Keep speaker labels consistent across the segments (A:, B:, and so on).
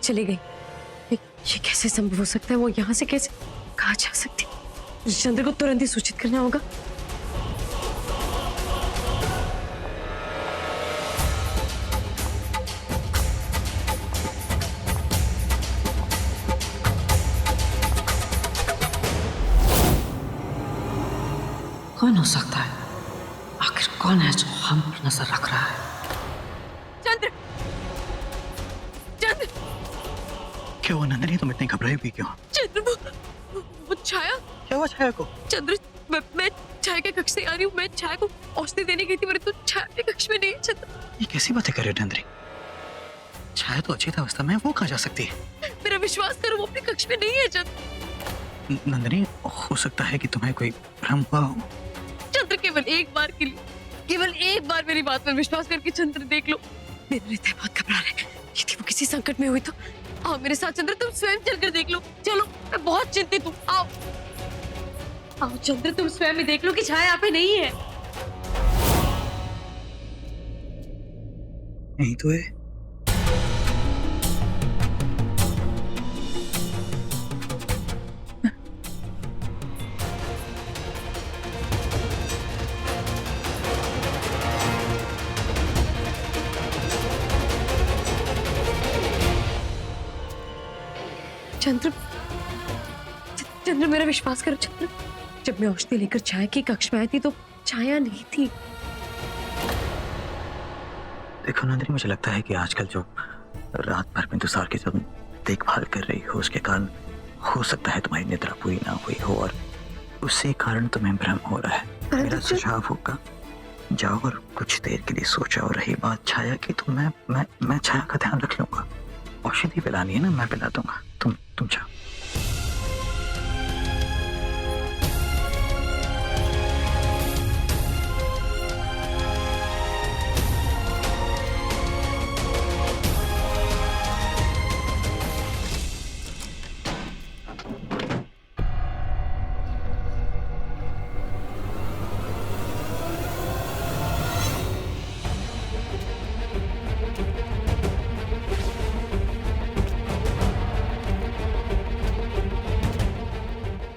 A: चली गई। ये कैसे संभव हो सकता है? वो यहाँ से कैसे कहाँ जा सकती? चंद्र को तुरंत ही सूचित करना होगा।
B: कौन हो सकता है? आखिर कौन है जो हम पर नजर रख रहा है?
A: चंद्र, चंद्र,
C: क्या हुआ नंदिनी, तुम इतनी घबराई हुई क्यों?
A: चंद्र, वो छाया।
C: क्या हुआ छाया को?
A: चंद्र, मैं छाया के कक्ष से आ रही हूँ। मैं छाया को औषधि देने गई थी, मेरे तो छाया के कक्ष में नहीं है। चंद्र,
C: ये कैसी बातें कर रहे हो नंदिनी? छाया तो अच्छी अवस्था में है, वो कहाँ जा सकती है?
A: मेरा विश्वास करो, वो अपने कक्ष में नहीं है। चंद्र,
C: नंदिनी, हो सकता है कि तुम्हें कोई भ्रम हुआ हो।
A: चंद्र, केवल एक बार के लिए, केवल एक बार मेरी बात पर विश्वास करके चंद्र देख लो। मेरे हृदय बहुत घबरा रहा है। यदि वो किसी संकट में हुई तो आओ मेरे साथ। चंद्र, तुम स्वयं चलकर देख लो। चलो, मैं बहुत चिंतित हूँ। आओ आओ चंद्र, तुम स्वयं ही देख लो कि छाया यहाँ पे नहीं है।
C: यही तो है।
A: चंद्र, चंद्र, मेरा विश्वास करो। चंद्र, जब मैं औषधि लेकर छाया की कक्ष में आई थी तो छाया नहीं थी।
C: देखो नंदिनी, मुझे लगता है कि आजकल जो रात भर में तुषार की जब देखभाल कर रही हो उसके कारण हो सकता है तुम्हारी निद्रा पूरी ना हुई हो और उसी कारण तुम्हें भ्रम हो रहा है। मेरा सुझाव होगा, जाओ और कुछ देर के लिए सो जाओ। रही बात छाया की, तो मैं छाया का ध्यान रख लूंगा। औषधि पिलानी है ना, मैं पिला दूंगा। तुम जाओ।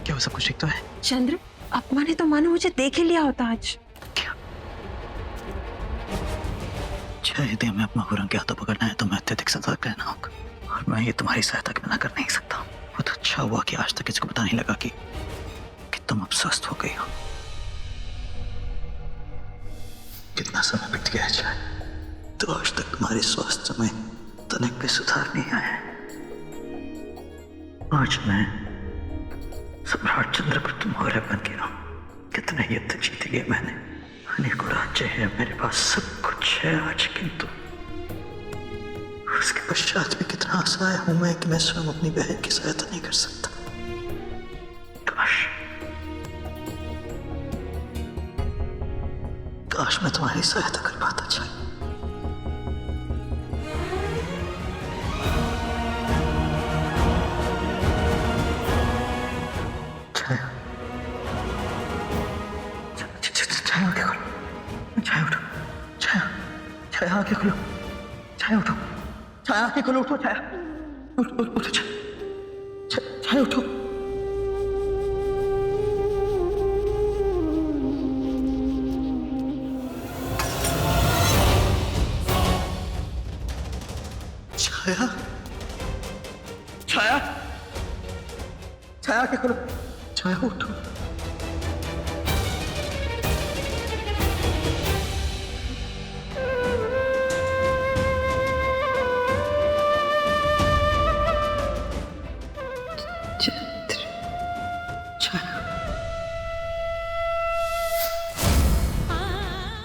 C: क्या वो सब कुछ ठीक तो है?
D: चंद्र, अपमा ने तो मानो मुझे देख ही लिया होता आज।
C: क्या? यदि हमें अपना हुरम के हाथों पकड़ना है तो मैं अत्यधिक सतर्क रहना होगा और मैं ये तुम्हारी सहायता के बिना कर नहीं सकता। बहुत अच्छा हुआ कि आज तक इसको पता नहीं लगा कि तुम अब स्वस्थ हो गई हो। कितना समय बीत गया है तो आज तक तुम्हारे स्वास्थ्य में तनिक भी सुधार नहीं आया। आज मैं सम्राट चंद्रगुप्त मौर्य बन गया। कितने युद्ध जीत लिए मैंने, अनेकों राज्य है मेरे पास, सब कुछ है आज, किंतु उसके पश्चात भी कितना असहाय हूं मैं कि मैं स्वयं अपनी बहन की सहायता नहीं कर सकता। काश मैं तुम्हारी सहायता कर पाता। छाया, छाया आंखें खोलो। छाया उठो। छाया आंखें खोलो। उठो छाया, उठो छाया उठो। छाया, छाया, छाया आंखें खोलो। छाया उठो।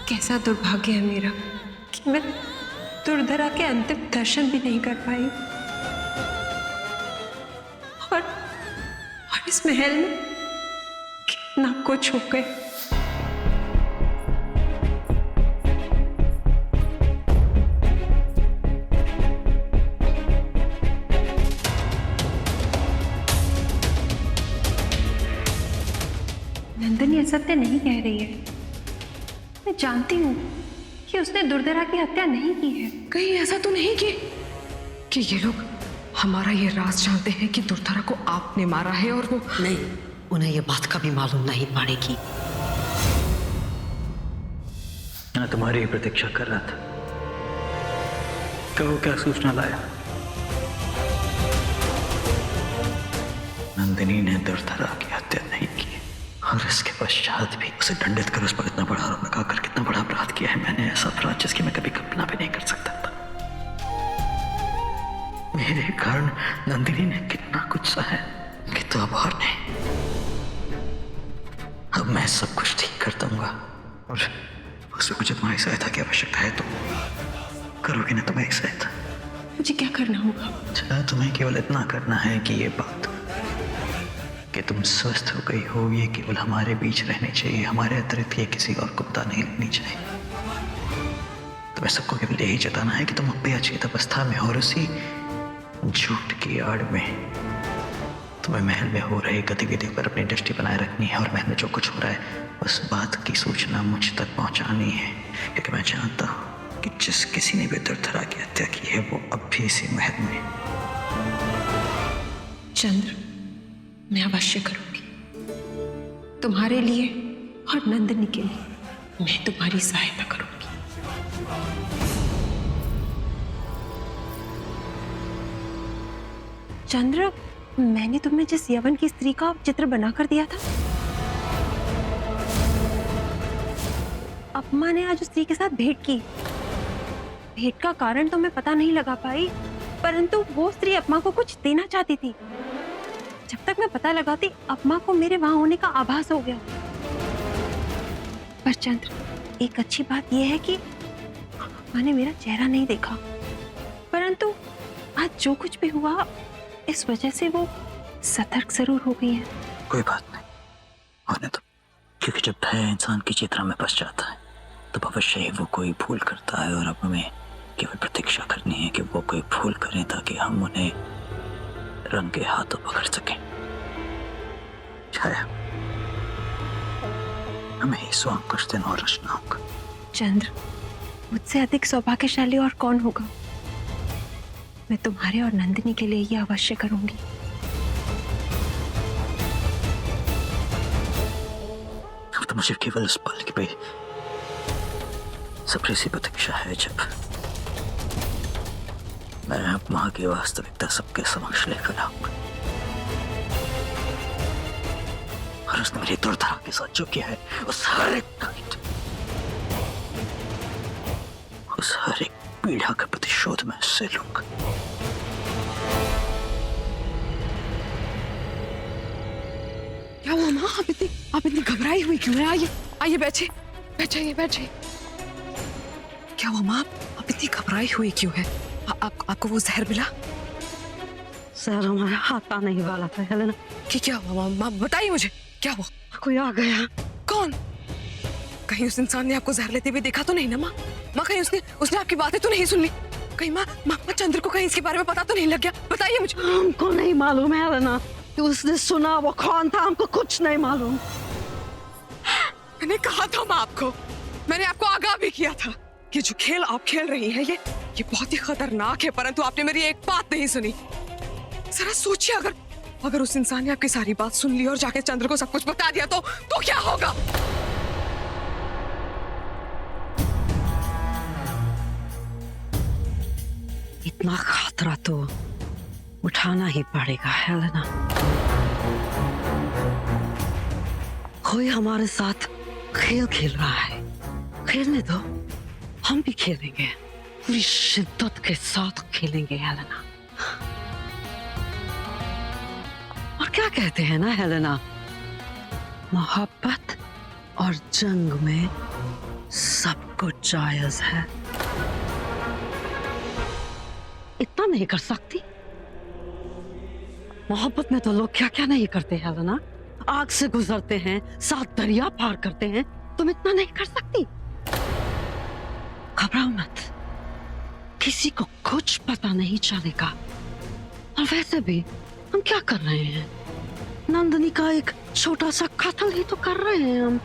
D: कैसा दुर्भाग्य है मेरा कि मैं दुर्धरा के अंतिम दर्शन भी नहीं कर पाई और इस महल में कितना कुछ हो गए। नंदिनी असत्य नहीं कह रही है। मैं जानती हूँ कि उसने दुर्धरा की हत्या नहीं की है।
A: कहीं ऐसा तो नहीं कि ये लोग
D: हमारा ये राज जानते हैं कि दुर्धरा को आपने मारा है और वो
B: नहीं, उन्हें ये बात कभी मालूम नहीं पड़ेगी।
C: मैं तुम्हारी ही प्रतीक्षा कर रहा था। कहो क्या सूचना लाया? नंदिनी ने दुर्धरा की हत्या नहीं की और इसके पश्चात भी उसे दंडित कर उस पर इतना बड़ा आरोप लगाकर कितना बड़ा अपराध किया है मैंने, ऐसा अपराध जिसकी मैं कभी कल्पना भी नहीं कर सकता था। मेरे कारण नंदिनी ने कितना कुछ सहा है, कितना अब और नहीं। अब मैं सब कुछ ठीक कर दूंगा और उसमें मुझे तुम्हारी सहायता की आवश्यकता है। तो करोगे ना तुम्हारी सहायता?
D: मुझे क्या करना होगा?
C: अच्छा, तुम्हें केवल इतना करना है कि ये बात कि तुम स्वस्थ हो गई हो ये केवल हमारे बीच रहनी चाहिए, हमारे अतिरिक्त ये किसी और को पता नहीं लगनी चाहिए। तुम्हें सबको केवल यही जताना है कि तुम अब भी अचेत अवस्था में हो और उसी झूठ की आड़ में तुम्हें महल में हो रही गतिविधियों पर अपनी दृष्टि बनाए रखनी है और महल में जो कुछ हो रहा है उस बात की सूचना मुझ तक पहुंचानी है, क्योंकि मैं जानता हूं कि जिस किसी ने भी दुर्धरा की हत्या की है वो अब भी इसी महल में।
D: चंद्र, मैं अवश्य करूंगी तुम्हारे लिए और नंदिनी के लिए। मैं तुम्हारी सहायता करूंगी। चंद्र, मैंने तुम्हें जिस यवन की स्त्री का चित्र बनाकर दिया था, अपमा ने आज उस स्त्री के साथ भेंट की। भेंट का कारण तो मैं पता नहीं लगा पाई, परंतु वो स्त्री अपमा को कुछ देना चाहती थी। जब तक मैं पता लगाती, अपमा को मेरे वहां होने का आभास हो गया। पर चंद्र, एक अच्छी बात यह है कि अपमा ने मेरा चेहरा नहीं देखा, परंतु आज जो कुछ भी हुआ इस वजह से वो सतर्क जरूर हो गई है।
C: कोई बात नहीं, होने दो, क्योंकि जब भय इंसान की चेतना में फंस जाता है तो अवश्य ही वो कोई भूल करता है और अब हमें केवल प्रतीक्षा करनी है कि वो कोई भूल करें ताकि हम उन्हें रंगे हाथों पकड़ सकें। छाया, हमें ही स्वयं कुछ दिन और रचना होगा।
D: चंद्र, मुझसे अधिक सौभाग्यशाली और कौन होगा? मैं तुम्हारे और नंदिनी के लिए ये अवश्य करूंगी।
C: अब तो मुझे केवल उस पल की भी सब्र सी प्रतीक्षा है जब मैं अपमा की वास्तविकता सबके समक्ष लेकर आऊंगा और उसने मेरी दुर्धरा के साथ जो किया है उस हर एक नाइट, उस हर एक पीड़ा का प्रतिशोध मैं उससे लूंगा।
A: क्या हुआ माँ? आप इतनी घबराई हुई क्यों है? आइए आइए, बैठिए बैठिए बैठिए। क्या हुआ माँ? आप इतनी घबराई हुई क्यों है? आपको वो जहर मिला?
B: सर, हमारे हाथ आने ही वाला था हेलेना।
A: कि क्या हुआ माँ? बताइए मुझे, क्या हुआ?
B: कोई आ गया।
A: कौन? कहीं उस इंसान ने आपको जहर लेते हुए देखा तो नहीं ना माँ? कहीं उसने आपकी बातें तो नहीं सुन ली? कहीं माँ चंद्र को कहीं इसके बारे में पता तो नहीं लग गया? बताइए मुझे।
B: हमको नहीं मालूम है हेलेना कि उसने सुना वो कौन था, हमको कुछ नहीं मालूम।
A: मैंने कहा था माँ आपको, मैंने आपको आगाह भी किया था कि जो खेल आप खेल रही हैं ये बहुत ही खतरनाक है, परंतु आपने मेरी एक बात नहीं सुनी। जरा सोचिए, अगर उस इंसान ने आपकी सारी बात सुन ली और जाके चंद्र को सब कुछ बता दिया तो क्या होगा?
B: इतना खतरा तो उठाना ही पड़ेगा हेलेना। कोई हमारे साथ खेल खेल रहा है, खेलने दो, हम भी खेलेंगे, पूरी शिद्दत के साथ खेलेंगे हेलेना। और क्या कहते हैं ना हेलेना, मोहब्बत और जंग में सब कुछ जायज है। इतना नहीं कर सकती? मोहब्बत में तो लोग क्या क्या नहीं करते हैं हेलेना, आग से गुजरते हैं, 7 दरिया पार करते हैं। तुम इतना नहीं कर सकती? घबराओ मत, किसी को कुछ पता नहीं चलेगा। और वैसे भी हम क्या कर रहे हैं? नंदिनी का एक छोटा सा कत्ल ही तो कर रहे हैं हम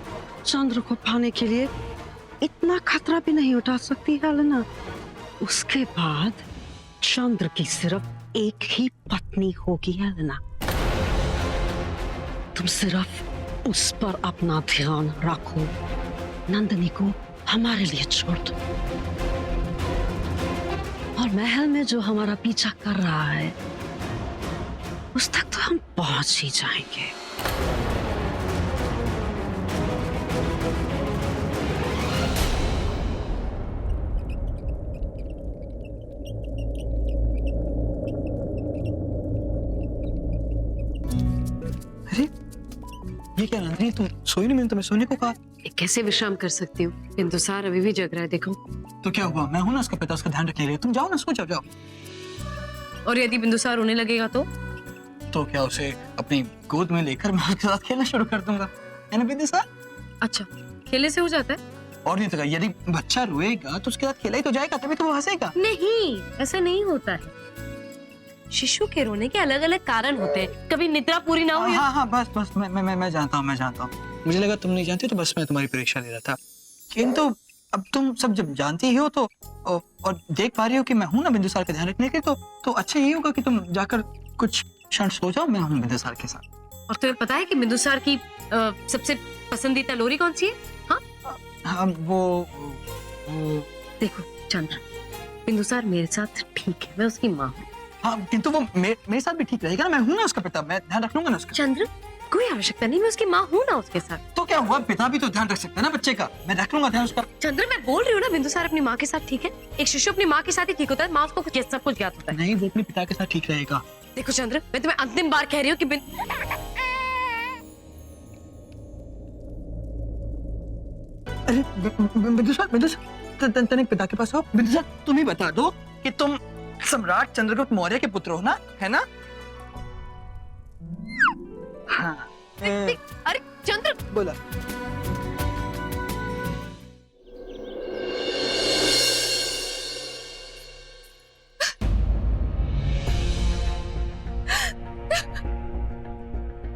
B: चंद्र को पाने के लिए। इतना खतरा भी नहीं उठा सकती हेलेना। उसके बाद चंद्र की सिर्फ एक ही पत्नी होगी एलेना। तुम सिर्फ उस पर अपना ध्यान रखो, नंदिनी को हमारे लिए छोड़ दो। और महल में जो हमारा पीछा कर रहा है उस तक तो हम पहुंच ही जाएंगे।
C: अरे ये क्या नंदिनी, तुम सोई नहीं? मैंने तुम्हें सोने को कहा।
A: कैसे विश्राम कर सकती हूँ? बिंदुसार अभी भी जग रहा है, देखो।
C: तो क्या हुआ, मैं हूं ना उसका पिता, उसका ध्यान रखने के लिए। तुम जाओ ना, सो जाओ जाओ।
A: और यदि बिंदुसार रोने लगेगा
C: तो क्या उसे अपनी गोद में लेकर मैं उसके साथ खेलना शुरू कर दूंगा, है ना बिंदुसार?
A: अच्छा, खेले से हो जाता है?
C: और नहीं तो क्या, यदि बच्चा रोएगा तो उसके साथ खेला ही तो जाएगा, तभी तो वो हंसेगा।
A: नहीं, ऐसा नहीं होता है। शिशु के रोने के अलग अलग कारण होते हैं। कभी निद्रा पूरी ना हो या...
C: हाँ बस बस मैं जानता हूँ। मुझे लगा तुम नहीं जानती, तो बस मैं तुम्हारी परीक्षा ले रहा था। किंतु अब तुम सब जब जानती ही हो तो और देख पा रही हो कि मैं हूं ना बिंदुसार का ध्यान रखने के, तो अच्छा यही होगा कि तुम जाकर कुछ क्षण सो जाओ, मैं हूं बिंदुसार के साथ।
A: और तुम्हें पता है कि बिंदुसार की सबसे पसंदीदा लोरी कौन सी है?
C: हाँ वो
A: देखो चंद्र, बिंदुसार मेरे साथ ठीक है, मैं उसकी माँ हूँ।
C: हाँ, किंतु वो मेरे साथ भी ठीक रहेगा ना, मैं हूं ना उसका पिता, मैं ध्यान रख लूंगा ना उसका।
A: चंद्र, कोई आवश्यकता नहीं, मैं उसकी माँ हूँ ना उसके साथ।
C: तो क्या हुआ, पिता भी तो ध्यान रख सकता है ना बच्चे का, मैं रख लूंगा ध्यान उसका।
A: चंद्र, मैं बोल रही हूँ ना, बिंदुसार अपनी माँ के साथ ठीक है। एक शिशु अपनी माँ के साथ ही ठीक होता है, माँ उसको सब कुछ ज्ञात होता है।
C: नहीं, वो अपने पिता के साथ ठीक रहेगा।
A: देखो चंद्र, मैं तुम्हें अंतिम बार कह रही हूँ कि
C: अरे बिंदुसार, तनिक पिता के पास हो। बिंदुसार, तुम ही बता दो कि तुम सम्राट चंद्रगुप्त मौर्य के पुत्र हो ना, है ना? हाँ।
A: अरे चंद्र,
C: बोला।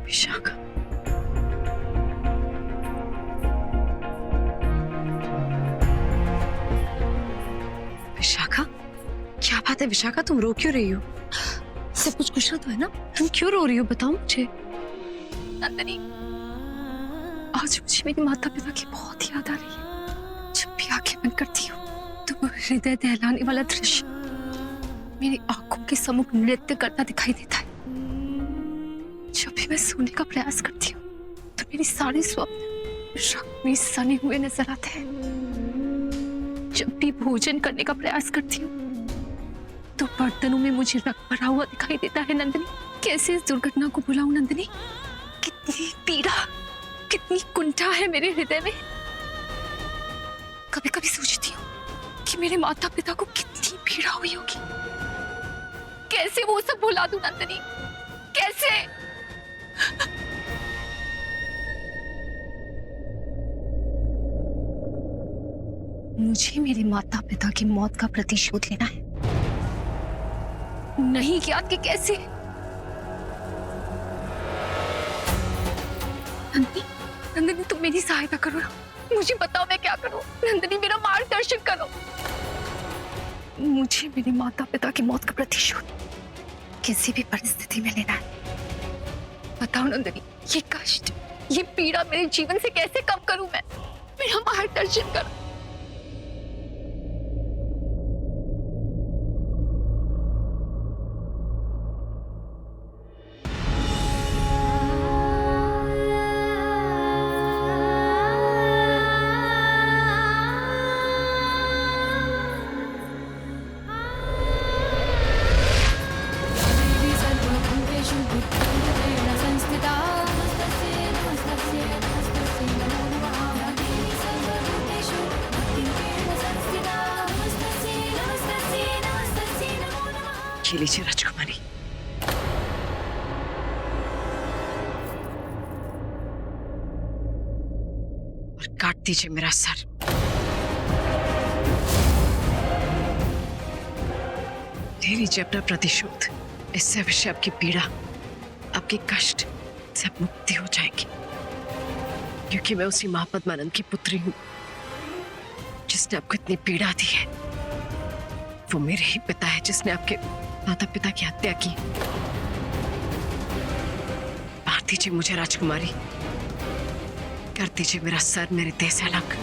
A: विशाखा, विशाखा, क्या बात है विशाखा, तुम रो क्यों रही हो? सब कुछ कुशल तो है ना? तुम क्यों रो रही हो, बताओ मुझे। नंदिनी, आज मुझे मेरे माता पिता की बहुत याद आ रही है। जब भी आंखें बंद करती हूँ तो हृदय दहलाने वाला दृश्य मेरी आंखों के सम्मुख नृत्य करता दिखाई देता है। जब भी मैं सोने का प्रयास करती हूँ तो मेरे सारे स्वप्न रक्त में सने हुए नजर आते हैं। जब भी भोजन करने का प्रयास करती हूँ तो बर्तनों में मुझे रक्त भरा हुआ दिखाई देता है। नंदिनी, कैसे इस दुर्घटना को भुलाऊं नंदिनी? कितनी पीड़ा, कितनी कुंठा है मेरे हृदय में। कभी कभी सोचती हूँ कि मेरे माता पिता को कितनी पीड़ा हुई होगी। कैसे वो सब भुला दूं नंदिनी, कैसे? मुझे मेरे माता पिता की मौत का प्रतिशोध लेना है। नहीं ज्ञात कि कैसे। नंदिनी, नंदिनी तुम मेरी सहायता करो ना, मुझे बताओ मैं क्या करूं। नंदिनी, मेरा मार्गदर्शन करो। मुझे मेरे माता पिता की मौत का प्रतिशोध किसी भी परिस्थिति में लेना है। बताओ नंदिनी, ये कष्ट, ये पीड़ा मेरे जीवन से कैसे कम करूं मैं? मेरा मार्गदर्शन करो। ये लीजिए राजकुमारी। और काट दीजिए मेरा सर। ले लीजिए अपना प्रतिशोध। इससे अवश्य आपकी पीड़ा, आपकी कष्ट सब मुक्ति हो जाएगी। क्योंकि मैं उसी मां पद्मानंद की पुत्री हूं जिसने आपको इतनी पीड़ा दी है। वो मेरे ही पिता है जिसने आपके माता पिता की हत्या की। मार दीजिए मुझे राजकुमारी, कर दीजिए मेरा सर मेरे देह से अलग।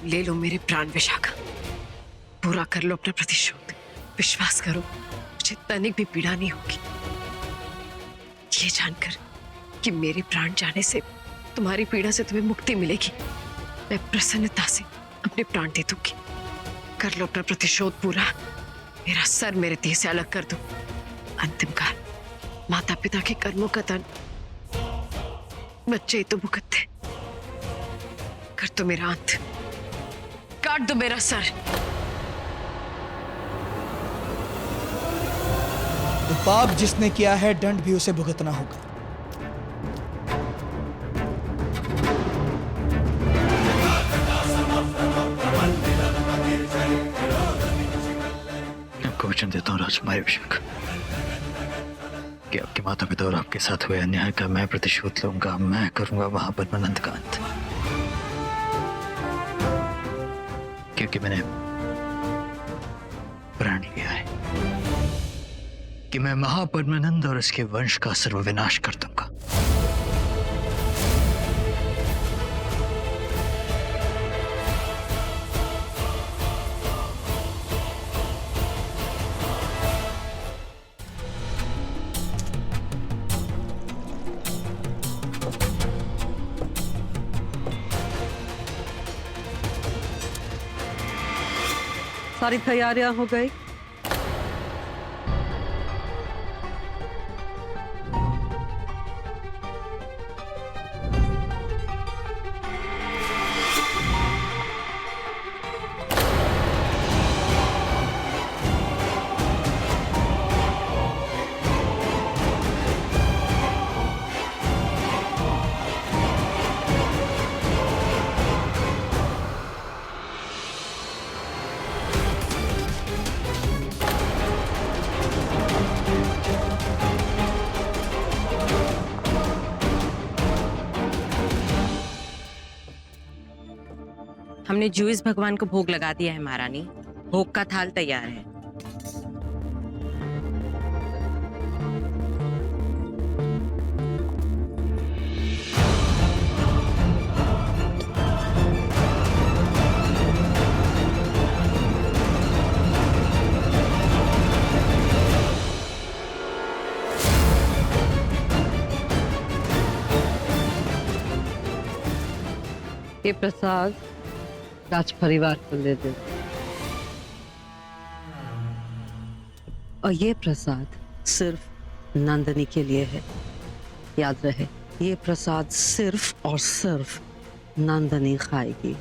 A: ले लो मेरे प्राण विशाखा, पूरा कर लो अपना प्रतिशोध। विश्वास करो मुझे तनिक भी पीड़ा नहीं होगी। ये जानकर कि मेरे प्राण जाने से तुम्हारी पीड़ा से तुम्हें मुक्ति मिलेगी, मैं प्रसन्नता से अपने प्राण दे दूंगी। कर लो अपना प्रतिशोध पूरा, मेरा सर मेरे देह से अलग कर दो। अंतिम काल माता पिता के कर्मों का दंड बच्चे ही तो भुगतते। कर दो मेरा अंत, काट दो मेरा सर।
E: तो पाप जिसने किया है दंड भी उसे भुगतना होगा।
C: आपको वचन देता हूँ राजकुमारी विशाखा कि आपके माता पिता और आपके साथ हुए अन्याय का मैं प्रतिशोध लूंगा। मैं करूंगा वहां पर मनंद का अंत, क्योंकि मैंने प्रण लिया है कि मैं महापद्मानंद और इसके वंश का सर्वविनाश कर दूंगा।
B: सारी तैयारियां हो गई?
F: हमने जूस भगवान को भोग लगा दिया है महारानी, भोग का थाल तैयार है।
B: ये प्रसाद राज परिवार को ले दे, और ये प्रसाद सिर्फ नंदनी के लिए है। याद रहे, ये प्रसाद सिर्फ और सिर्फ नंदनी खाएगी।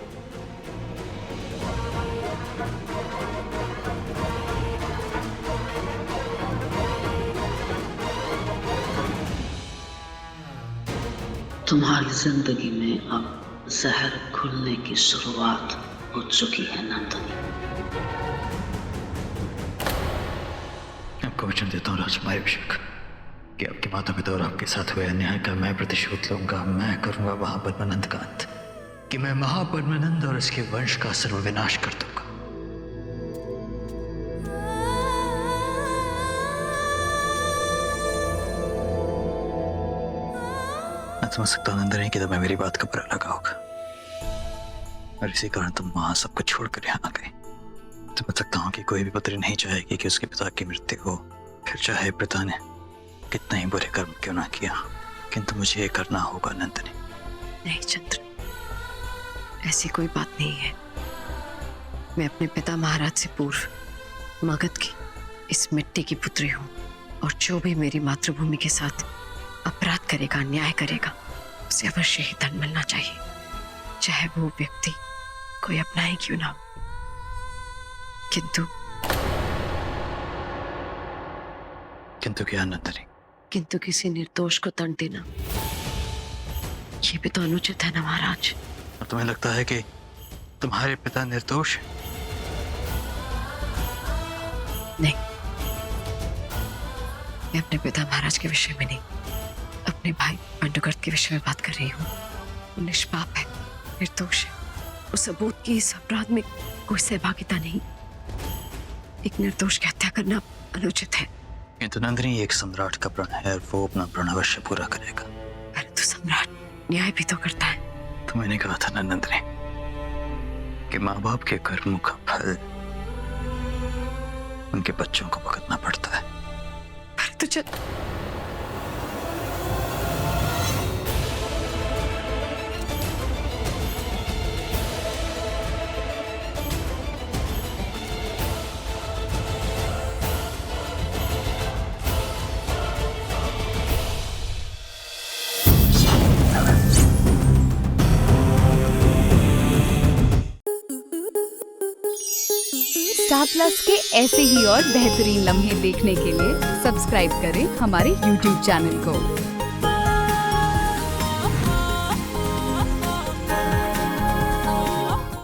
G: तुम्हारी जिंदगी में अब जहर खुलने की शुरुआत हो चुकी है नंदनी।
C: आपको वचन देता हूँ राजकुमारी विशाखा कि आपके माता पिता और आपके साथ हुए अन्याय का मैं प्रतिशोध लूंगा। मैं करूंगा महापद्मानंद का अंत, कि मैं महापद्मानंद और इसके वंश का सर्वविनाश कर दूंगा। मैं समझ सकता हूँ नंदनी कि तुम्हें मेरी बात का बुरा लगा होगा, और इसी कारण तुम वहां सबको छोड़कर यहाँ आ गए। समझ सकता हूँ कि कोई भी पुत्री नहीं चाहेगी कि उसके पिता की मृत्यु हो, फिर चाहे पिता ने कितना ही बुरे कर्म क्यों ना किया, किंतु मुझे ये करना होगा नंदनी।
A: नहीं चंद्र, ऐसी कोई बात नहीं है। मैं अपने पिता महाराज से पूर्व मगध की इस मिट्टी की पुत्री हूँ, और जो भी मेरी मातृभूमि के साथ अपराध करेगा, अन्याय करेगा, उसे अवश्य ही दंड मिलना चाहिए, चाहे वो व्यक्ति कोई अपना ही क्यों ना हो।
C: किंतु क्या नंदनी?
A: किंतु किसी निर्दोष को दंड देना ये भी तो अनुचित है ना महाराज।
C: और तुम्हें लगता है कि तुम्हारे पिता निर्दोष हैं?
A: नहीं, मैं अपने पिता महाराज के विषय में नहीं, अपने भाई पांडुगर्त के विषय में बात कर रही हूँ। वो निष्पाप है, निर्दोष है। उस सबूत की इस अपराध में कोई सहभागिता नहीं। एक निर्दोष की हत्या करना अनुचित है।
C: किंतु नंदिनी एक सम्राट का प्रण है और वो अपना प्रण अवश्य पूरा करेगा।
A: परंतु सम्राट न्याय भी तो करता है।
C: तो मैंने कहा था ना नंदिनी कि माँ बाप के कर्मों का फल उनके बच्चों को भुगतना पड़ता है।
A: परंतु जब
H: स्टार प्लस के ऐसे ही और बेहतरीन लम्हे देखने के लिए सब्सक्राइब करें हमारे YouTube चैनल को।